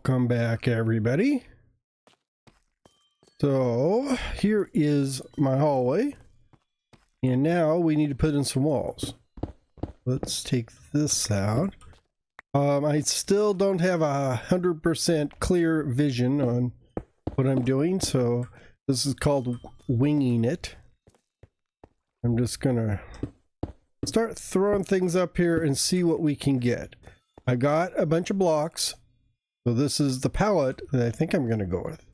Welcome back, everybody. So here is my hallway, and now we need to put in some walls. Let's take this out. I still don't have 100% clear vision on what I'm doing, so this is called winging it. I'm just gonna start throwing things up here and see what we can get. I got a bunch of blocks, so this is the palette that I think I'm gonna go with.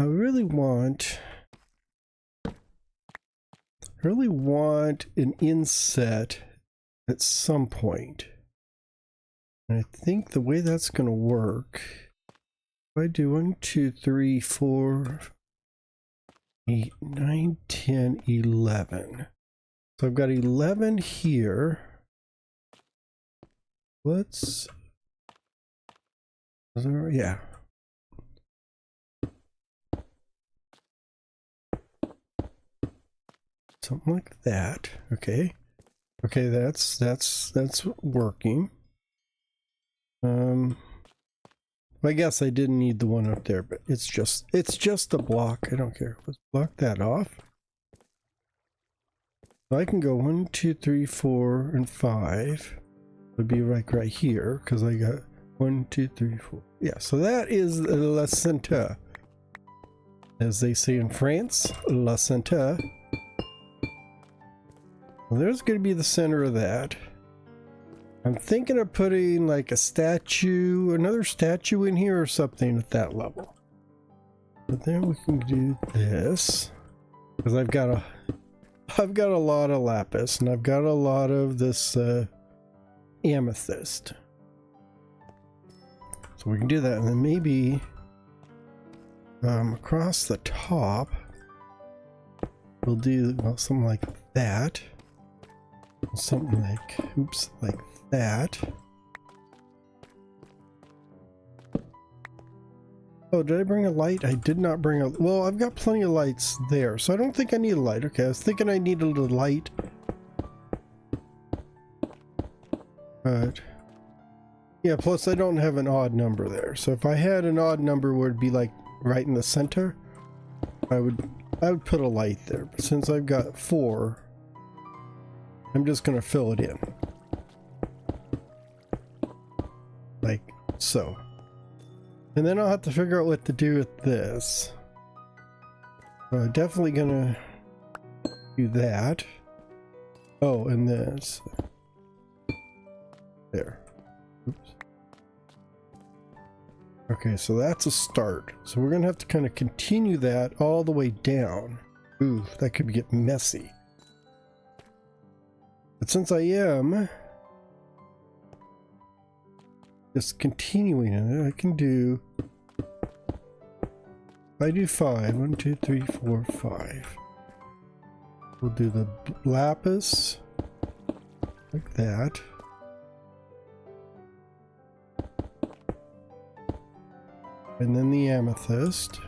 I really want an inset at some point. And I think the way that's gonna work, if I do 1, 2, 3, 4, 8, 9, 10, 11. So I've got 11 here. Yeah. Something like that. Okay. Okay, that's working. I guess I didn't need the one up there, but it's just a block. I don't care. Let's block that off. So I can go 1, 2, 3, 4, and 5. Would be like right here because I got 1, 2, 3, 4. Yeah, so that is la center, as they say in France. La center. Well, there's going to be the center of that. I'm thinking of putting like a statue, another statue in here or something at that level. But then we can do this because I've got a lot of lapis and I've got a lot of this amethyst. So we can do that, and then maybe across the top we'll do something like that. Something like, oops, like that. Oh, did I bring a light? I did not bring a... Well, I've got plenty of lights there, so I don't think I need a light. Okay, I was thinking I needed a light. But... yeah, plus I don't have an odd number there. So if I had an odd number where it'd be like right in the center, I would put a light there. But since I've got 4... I'm just going to fill it in. Like so. And then I'll have to figure out what to do with this. I'm definitely going to do that. Oh, and this. There. Oops. Okay, so that's a start. So we're going to have to kind of continue that all the way down. Ooh, that could get messy. But since I am just continuing it, I can do, if I do 5, 1, 2, 3, 4, 5. We'll do the lapis like that. And then the amethyst.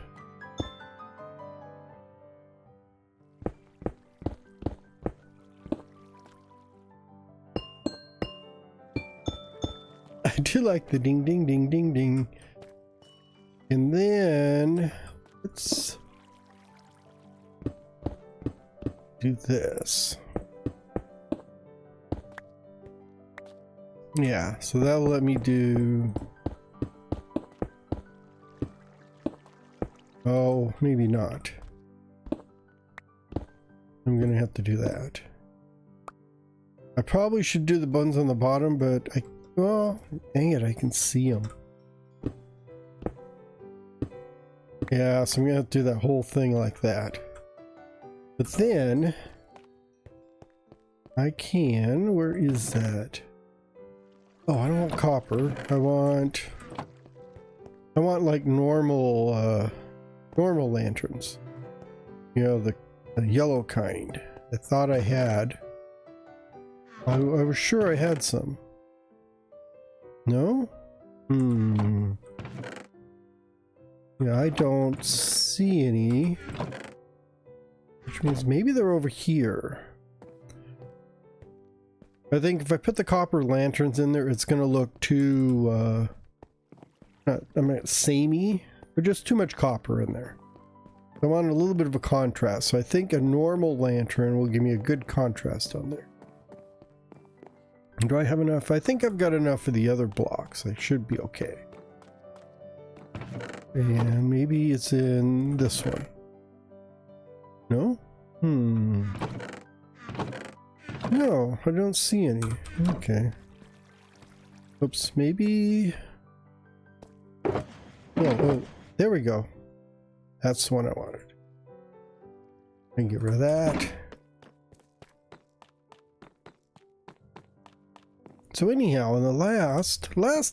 I do like the ding ding ding ding ding. And then let's do this. Yeah, so that'll let me do... oh, maybe not. I'm gonna have to do that. I probably should do the buttons on the bottom, but well, dang it, I can see them. Yeah, so I'm gonna have to do that whole thing like that. But then I can, where is that? Oh, I don't want copper. I want like normal lanterns. You know, the yellow kind. I thought I had. I was sure I had some. No? Yeah, I don't see any. Which means maybe they're over here. I think if I put the copper lanterns in there, it's going to look too not samey, but just too much copper in there. I want a little bit of a contrast, so I think a normal lantern will give me a good contrast on there. Do I have enough? I think I've got enough for the other blocks. I should be okay. And maybe it's in this one. No? No, I don't see any. Okay. Oops, maybe... Oh, there we go. That's the one I wanted. And get rid of that. So anyhow, in the last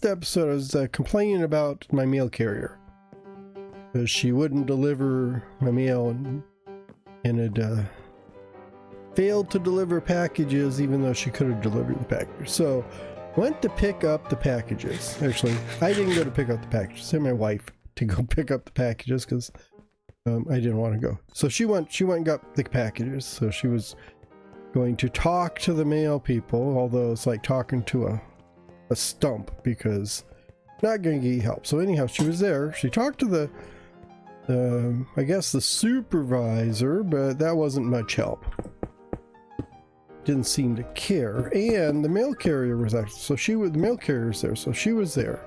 episode, I was complaining about my mail carrier. Because she wouldn't deliver my mail and it failed to deliver packages even though she could have delivered the packages. So went to pick up the packages. Actually, I didn't go to pick up the packages. I had my wife to go pick up the packages because I didn't want to go. So she went and got the packages. So she was going to talk to the mail people, although it's like talking to a stump because not going to get help. So anyhow, she was there. She talked to the I guess the supervisor, but that wasn't much help. Didn't seem to care. And the mail carrier was actually, the mail carrier's there, so she was there.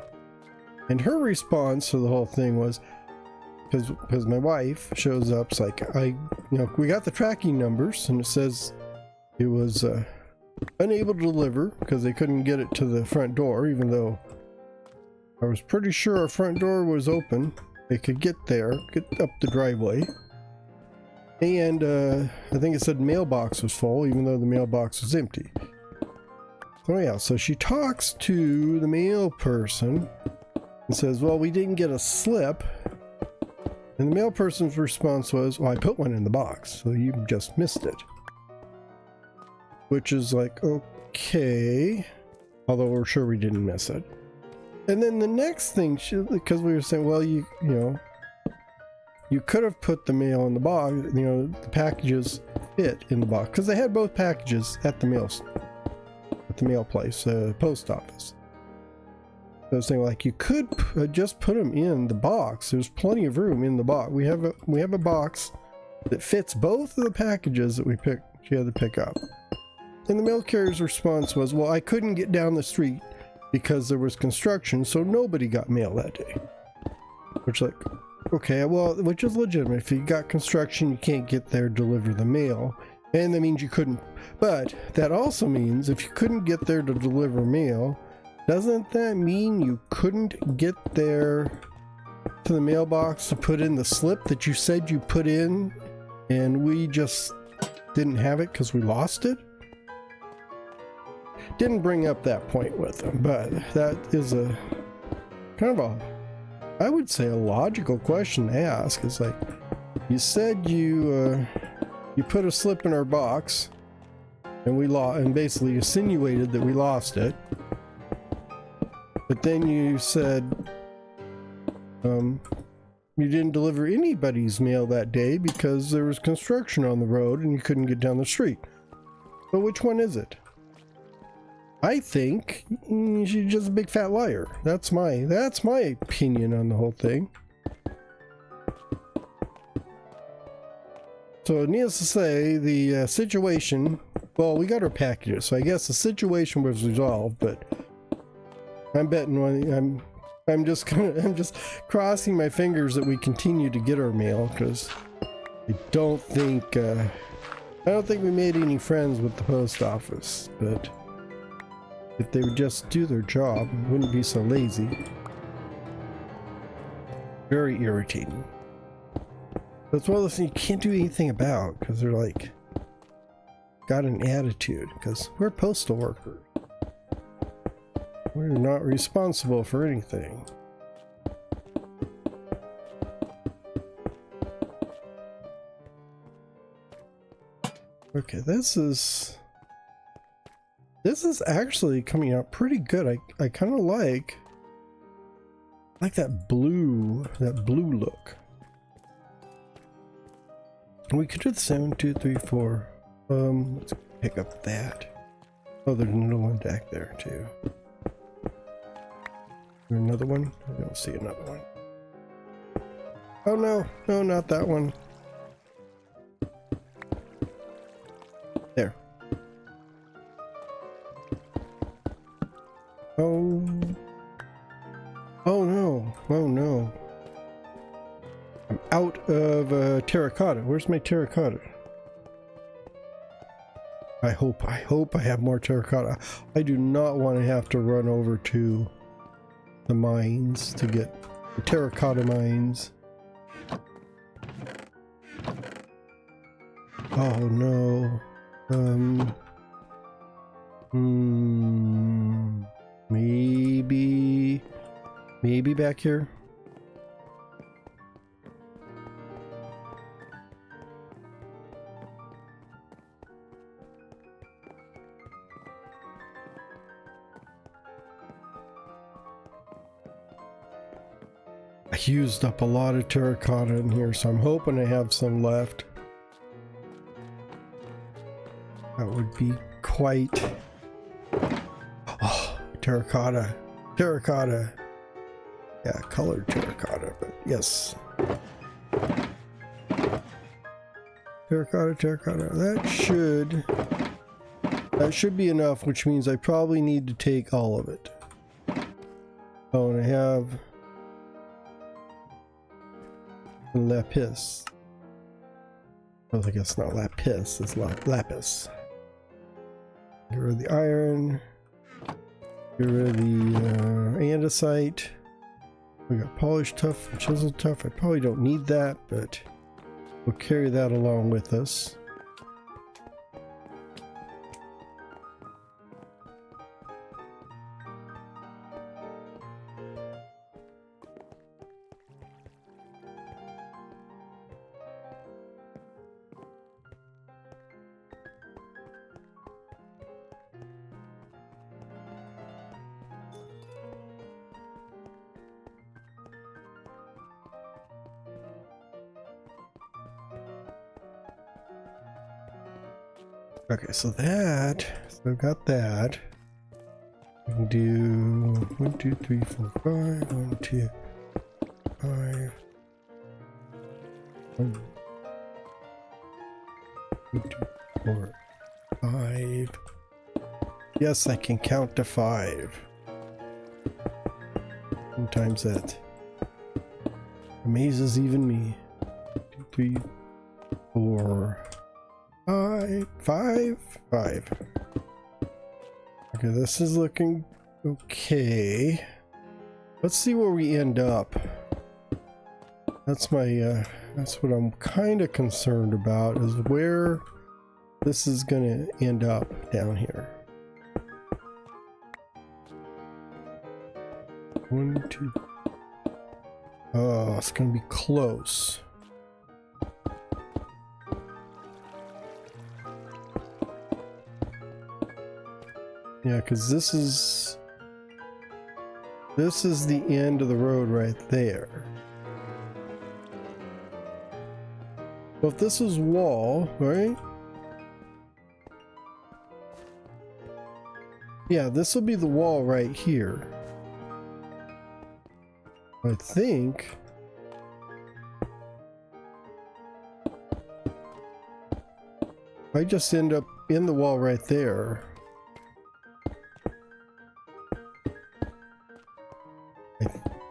And her response to the whole thing was, because my wife shows up, it's like, we got the tracking numbers, and it says it was unable to deliver because they couldn't get it to the front door, even though I was pretty sure our front door was open. They could get there, get up the driveway. And I think it said mailbox was full, even though the mailbox was empty. Oh yeah, so she talks to the mail person and says, well, we didn't get a slip. And the mail person's response was, well, I put one in the box, so you just missed it. Which is like, okay. Although we're sure we didn't miss it. And then the next thing, because we were saying, well, you could have put the mail in the box, the packages fit in the box, because they had both packages at the mail place, post office. So I was saying, like, you could just put them in the box. There's plenty of room in the box. We have a box that fits both of the packages that she had to pick up. And the mail carrier's response was, well, I couldn't get down the street because there was construction, so nobody got mail that day. Which, like, okay, well, which is legitimate. If you got construction, you can't get there to deliver the mail. And that means you couldn't. But that also means if you couldn't get there to deliver mail, doesn't that mean you couldn't get there to the mailbox to put in the slip that you said you put in and we just didn't have it because we lost it? Didn't bring up that point with them, but that is a kind of I would say a logical question to ask. It's like, you said you put a slip in our box and and basically insinuated that we lost it, but then you said you didn't deliver anybody's mail that day because there was construction on the road and you couldn't get down the street. But which one is it? I think she's just a big fat liar. That's my opinion on the whole thing. So needless to say, the situation, well, we got our packages, so I guess the situation was resolved, but I'm betting I'm just crossing my fingers that we continue to get our mail, because I don't think we made any friends with the post office, but if they would just do their job, wouldn't be so lazy. Very irritating. That's one of those things you can't do anything about, because they're like, got an attitude, because we're postal workers. We're not responsible for anything. Okay, this is actually coming out pretty good. I kind of like that blue look. We could do the 7, 2, 3, 4. Let's pick up that. Oh, there's another one back there too. there another one? I don't see another one. Oh no, no, not that one. There. Oh. Oh no, oh no. I'm out of terracotta. Where's my terracotta? I hope I have more terracotta. I do not want to have to run over to the mines to get the terracotta mines. Oh no. Maybe back here. I used up a lot of terracotta in here, so I'm hoping I have some left. That would be quite... Oh, terracotta. Terracotta. Yeah, colored terracotta, but yes. Terracotta, terracotta. That should be enough, which means I probably need to take all of it. Oh, and I have lapis. Well, I guess not lapis, it's lapis. Get rid of the iron. Get rid of the andesite. We got polished tuff and chiseled tuff. I probably don't need that, but we'll carry that along with us. Okay, so I've got that. We can do 1, 2, 3, 4, 5. 1, 2, 5. 1, 2, 4, 5. Yes, I can count to 5. Sometimes that amazes even me. 2, 3, 4. 5. Okay, this is looking okay. Let's see where we end up. That's my that's what I'm kind of concerned about, is where this is gonna end up down here. 1, 2. Oh, it's gonna be close. Yeah, because this is the end of the road right there. Well, if this is wall, right? Yeah, this will be the wall right here. I think. I just end up in the wall right there.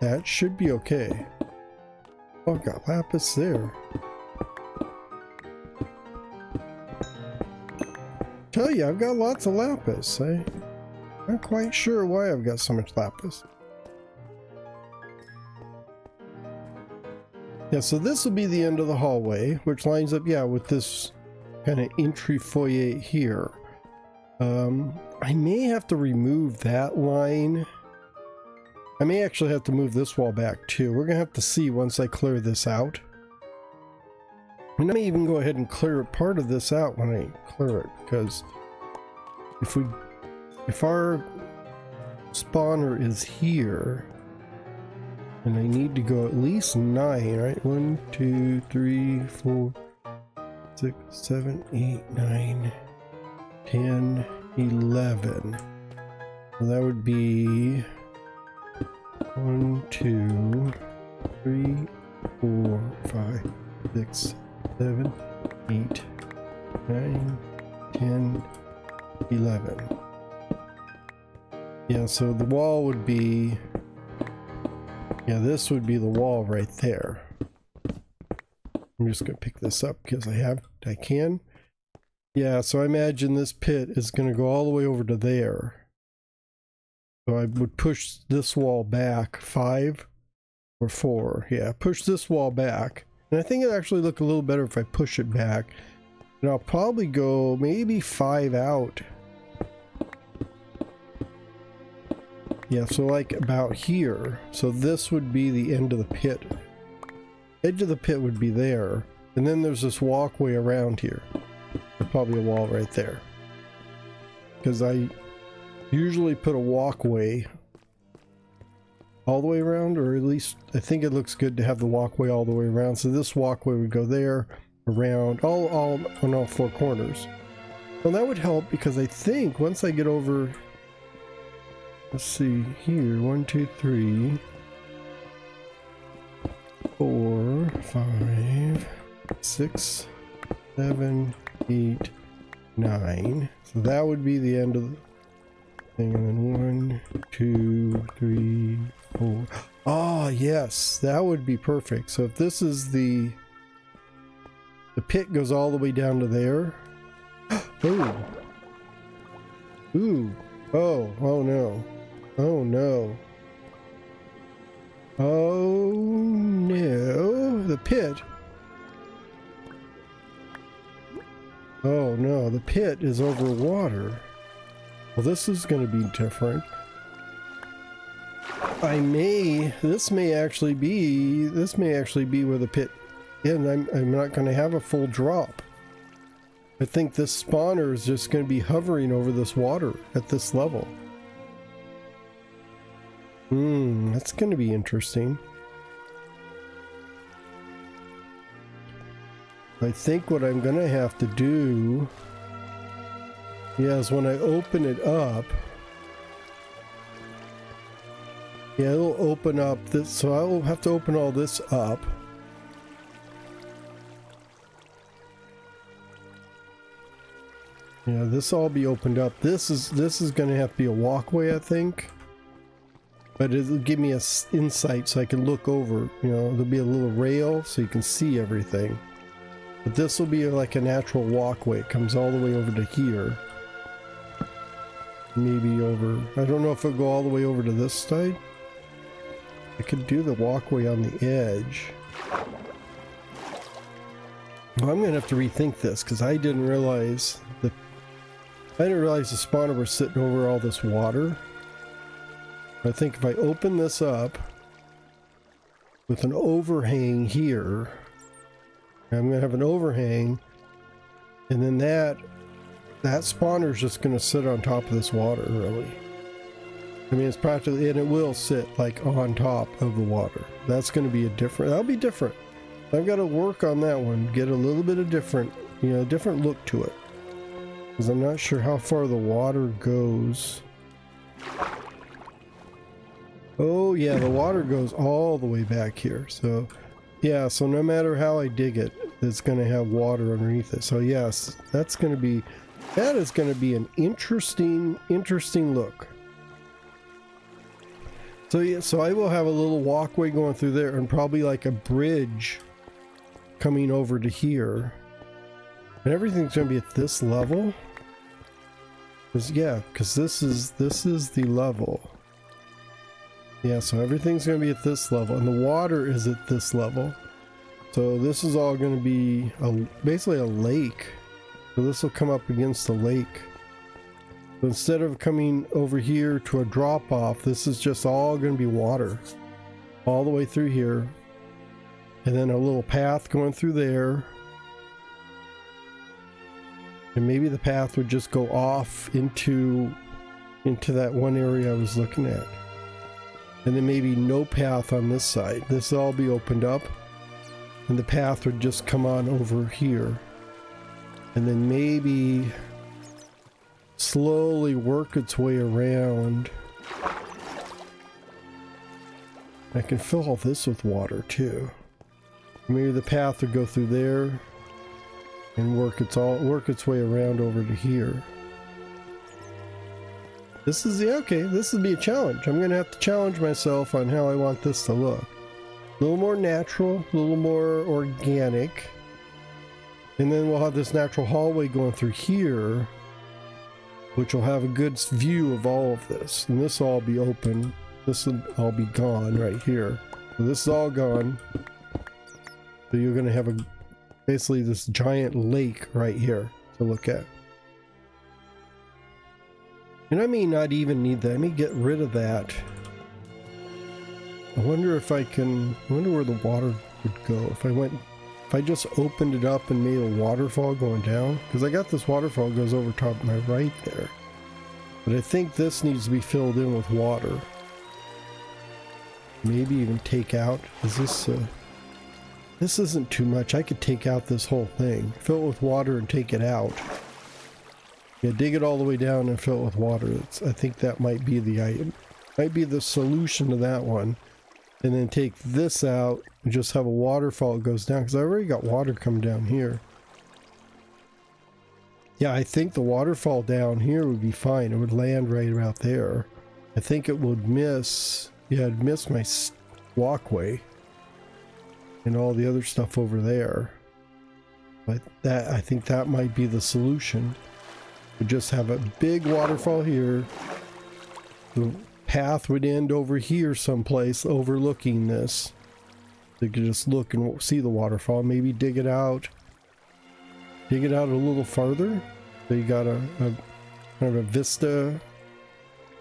That should be okay. Oh, I've got lapis there. Tell you, I've got lots of lapis. I'm not quite sure why I've got so much lapis. Yeah, so this will be the end of the hallway, which lines up, yeah, with this kind of entry foyer here. I may have to remove that line. I may actually have to move this wall back too. We're gonna have to see once I clear this out. And I may even go ahead and clear part of this out when I clear it, because if our spawner is here, and I need to go at least 9, right? 1, 2, 3, 4, 6, 7, 8, 9, 10, 11. So that would be 1, 2, 3, 4, 5, 6, 7, 8, 9, 10, 11. Yeah, so the wall would be, yeah, this would be the wall right there. I'm just gonna pick this up because I can. Yeah, so I imagine this pit is gonna go all the way over to there. So I would push this wall back 5 or 4. Yeah, push this wall back. And I think it'd actually look a little better if I push it back. And I'll probably go maybe 5 out. Yeah, so like about here. So this would be the end of the pit. Edge of the pit would be there. And then there's this walkway around here. There's probably a wall right there. Because I usually put a walkway all the way around, or at least I think it looks good to have the walkway all the way around. So this walkway would go there, around, all on all 4 corners. Well, that would help because I think once I get over, let's see here, 1, 2, 3, 4, 5, 6, 7, 8, 9. So that would be the end of the thing. And then 1, 2, 3, 4. Oh, yes, that would be perfect. So if this is the pit goes all the way down to there. Oh. Ooh. Oh, oh no. Oh no. Oh no. The pit. Oh no, the pit is over water. Well, this is going to be different. This may actually be where the pit, and I'm not going to have a full drop. I think this spawner is just going to be hovering over this water at this level. That's going to be interesting. I think what I'm going to have to do, yeah, is when I open it up, yeah, it'll open up this, so I will have to open all this up. Yeah, this all be opened up. This is going to have to be a walkway, I think. But it'll give me a insight so I can look over, you know, there'll be a little rail so you can see everything. But this will be like a natural walkway. It comes all the way over to here. Maybe over, I don't know if it'll go all the way over to this side. I could do the walkway on the edge. Well, I'm gonna have to rethink this because I didn't realize the spawner was sitting over all this water. I think if I open this up with an overhang here, I'm going to have an overhang, and then that spawner is just going to sit on top of this water, really. I mean, it's practically, and it will sit like on top of the water. That's going to be that'll be different. I've got to work on that one, get a little bit of different look to it. Because I'm not sure how far the water goes. Oh yeah, the water goes all the way back here. So yeah, so no matter how I dig it, it's going to have water underneath it. So yes, that is going to be an interesting look. So yeah, so I will have a little walkway going through there and probably like a bridge coming over to here. And everything's going to be at this level. Because this is the level. Yeah, so everything's going to be at this level, and the water is at this level. So this is all going to be basically a lake. So this will come up against the lake. So instead of coming over here to a drop off, this is just all going to be water. All the way through here. And then a little path going through there. And maybe the path would just go off into that one area I was looking at. And then maybe no path on this side. This will all be opened up. And the path would just come on over here. And then maybe slowly work its way around. I can fill all this with water too. Maybe the path would go through there and work its way around over to here. This is this would be a challenge. I'm gonna have to challenge myself on how I want this to look. A little more natural, a little more organic. And then we'll have this natural hallway going through here, which will have a good view of all of this. And this will all be open. This will all be gone right here. So this is all gone. So you're going to have basically this giant lake right here to look at. And I may not even need that. I may get rid of that. I wonder if I can, I wonder where the water would go. If I just opened it up and made a waterfall going down, because I got this waterfall that goes over top of my right there. But I think this needs to be filled in with water. Maybe even take out, is this, this isn't too much. I could take out this whole thing, fill it with water and take it out. Yeah, dig it all the way down and fill it with water. I think that might be the item. Might be the solution to that one. And then take this out and just have a waterfall that goes down, because I already got water coming down here. Yeah, I think the waterfall down here would be fine. It would land right about there. I think it would miss, yeah, it'd miss my walkway and all the other stuff over there. But I think that might be the solution. We just have a big waterfall here. The path would end over here someplace overlooking this. You could just look and see the waterfall. Maybe dig it out a little farther. So you got a kind of a vista,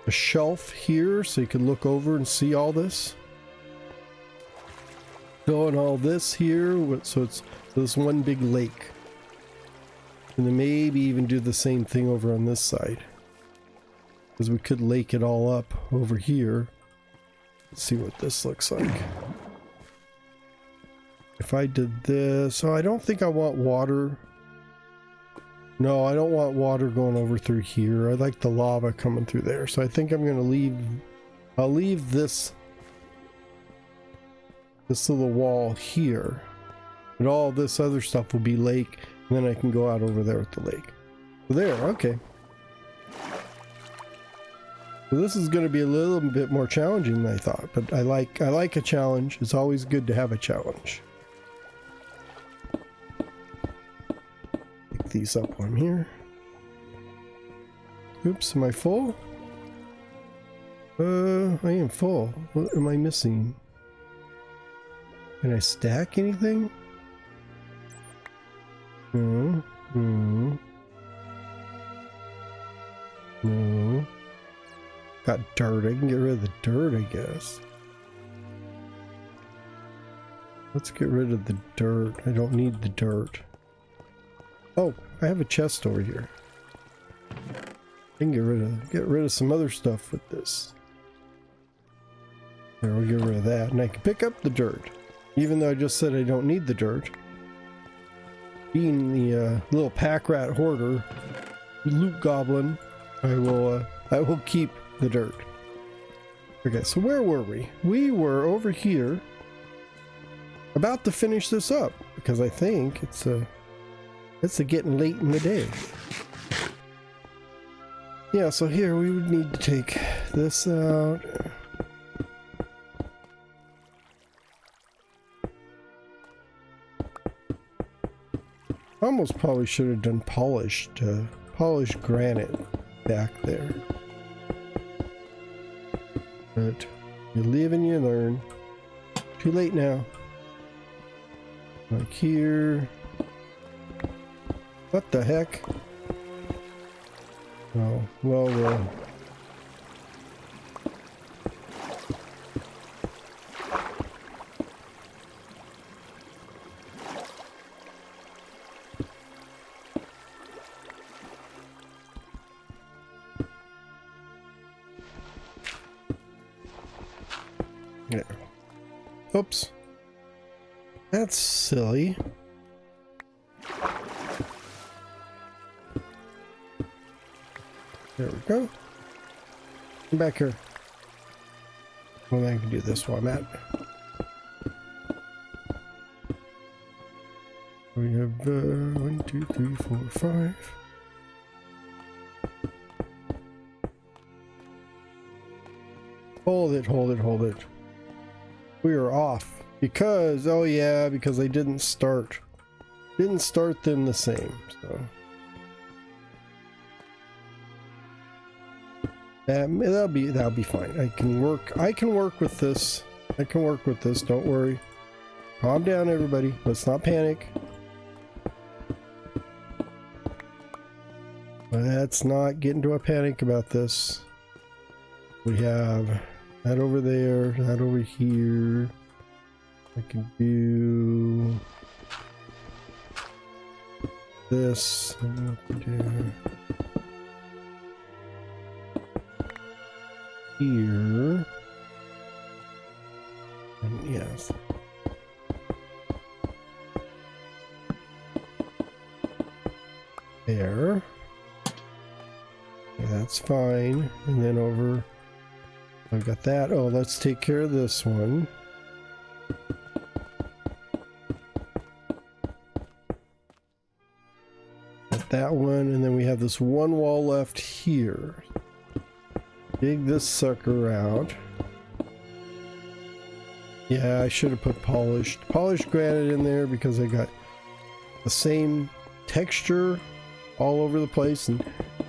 a shelf here, so you can look over and see all this. Going all this here, so it's this one big lake. And then maybe even do the same thing over on this side, because we could lake it all up over here. Let's see what this looks like. If I did this, oh, I don't think I want water. No, I don't want water going over through here. I like the lava coming through there. So I think I'm gonna leave, I'll leave this little wall here. But all this other stuff will be lake, and then I can go out over there with the lake. So there, okay. So this is going to be a little bit more challenging than I thought, but I like a challenge. It's always good to have a challenge. Pick these up on here. Oops, am I full? I am full. What am I missing? Can I stack anything? No. No. No. Got dirt. I can get rid of the dirt, I guess. Let's get rid of the dirt. I don't need the dirt. Oh, I have a chest over here. I can get rid of some other stuff with this. There, we'll get rid of that. And I can pick up the dirt. Even though I just said I don't need the dirt. Being the little pack rat hoarder, loot goblin, I will keep the dirt. Okay, so where were we? We were over here, about to finish this up, because I think it's getting late in the day. Yeah, so here we would need to take this out. Almost probably should have done polished granite back there. But you live and you learn. Too late now. Like here. What the heck? Oh, well. Yeah. Oops. That's silly. There we go. Come back here. Well, I can do this while I'm at. We have 1, 2, 3, 4, 5. Hold it, hold it, hold it. We are off because, oh yeah, because I didn't start them the same. So that'll be fine. I can work with this. Don't worry. Calm down, everybody. Let's not panic. Let's not get into a panic about this. We have that over there, that over here. I can do this. And what to do here. And yes. There. Okay, that's fine. And then over, I've got that. Oh, let's take care of this one. Got that one, and then we have this one wall left here. Dig this sucker out. Yeah, I should have put polished granite in there because I got the same texture all over the place, and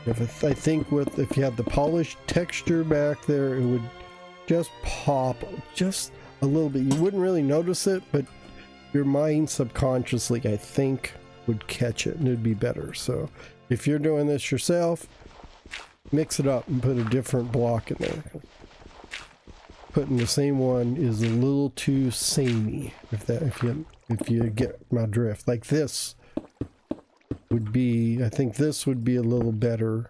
I think if you had the polished texture back there, it would just pop just a little bit. You wouldn't really notice it, but your mind subconsciously, I think, would catch it and it'd be better. So if you're doing this yourself, mix it up and put a different block in there. Putting the same one is a little too samey, if you get my drift. Like this would be, I think this would be a little better,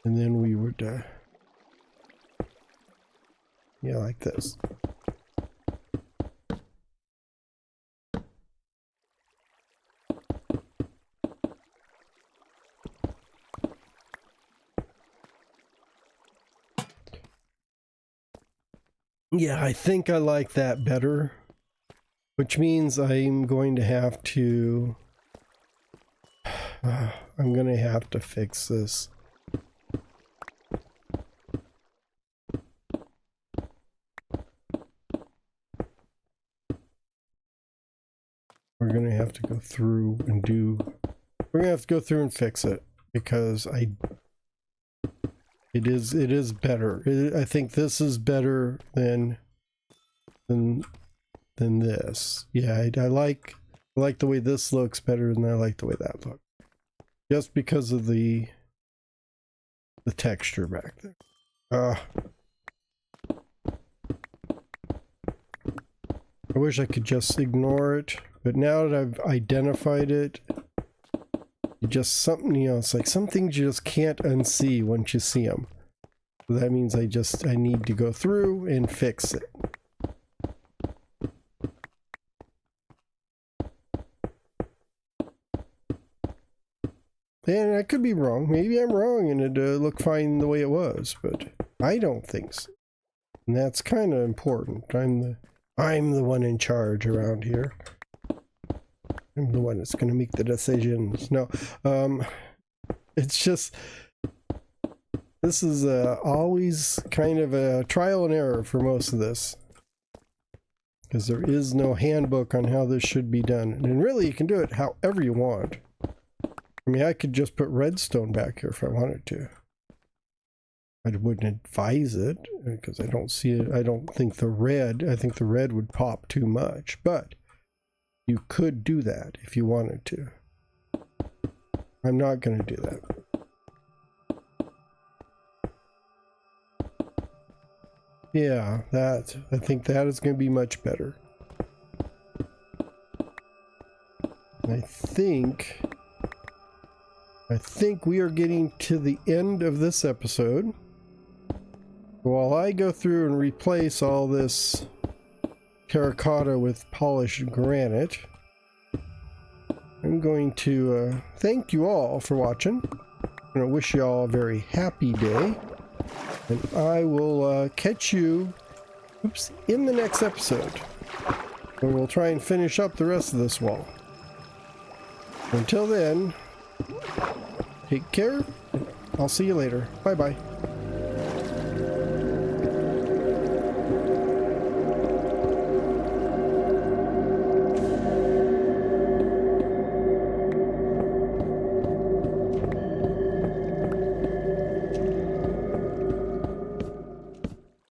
and then we would yeah, like this. Yeah, I think I like that better, which means I'm going to have to fix this. We're going to have to go through and fix it because it is better. I think this is better than this. Yeah, I like the way this looks better than I like the way that looks. Just because of the texture back there. I wish I could just ignore it, but now that I've identified it, it's like some things you just can't unsee once you see them. So that means I need to go through and fix it. And I could be wrong. Maybe I'm wrong and it looked fine the way it was, but I don't think so. And that's kind of important. I'm the one in charge around here. I'm the one that's going to make the decisions. No, it's just, this is always kind of a trial and error for most of this. Because there is no handbook on how this should be done. And really, you can do it however you want. I mean, I could just put redstone back here if I wanted to. I wouldn't advise it because I don't see it. I think the red would pop too much, but you could do that if you wanted to. I'm not going to do that. Yeah, I think that is going to be much better. I think we are getting to the end of this episode. While I go through and replace all this terracotta with polished granite, I'm going to thank you all for watching. I'm going to wish you all a very happy day. And I will catch you in the next episode, and we'll try and finish up the rest of this wall. Until then, take care. I'll see you later. Bye bye.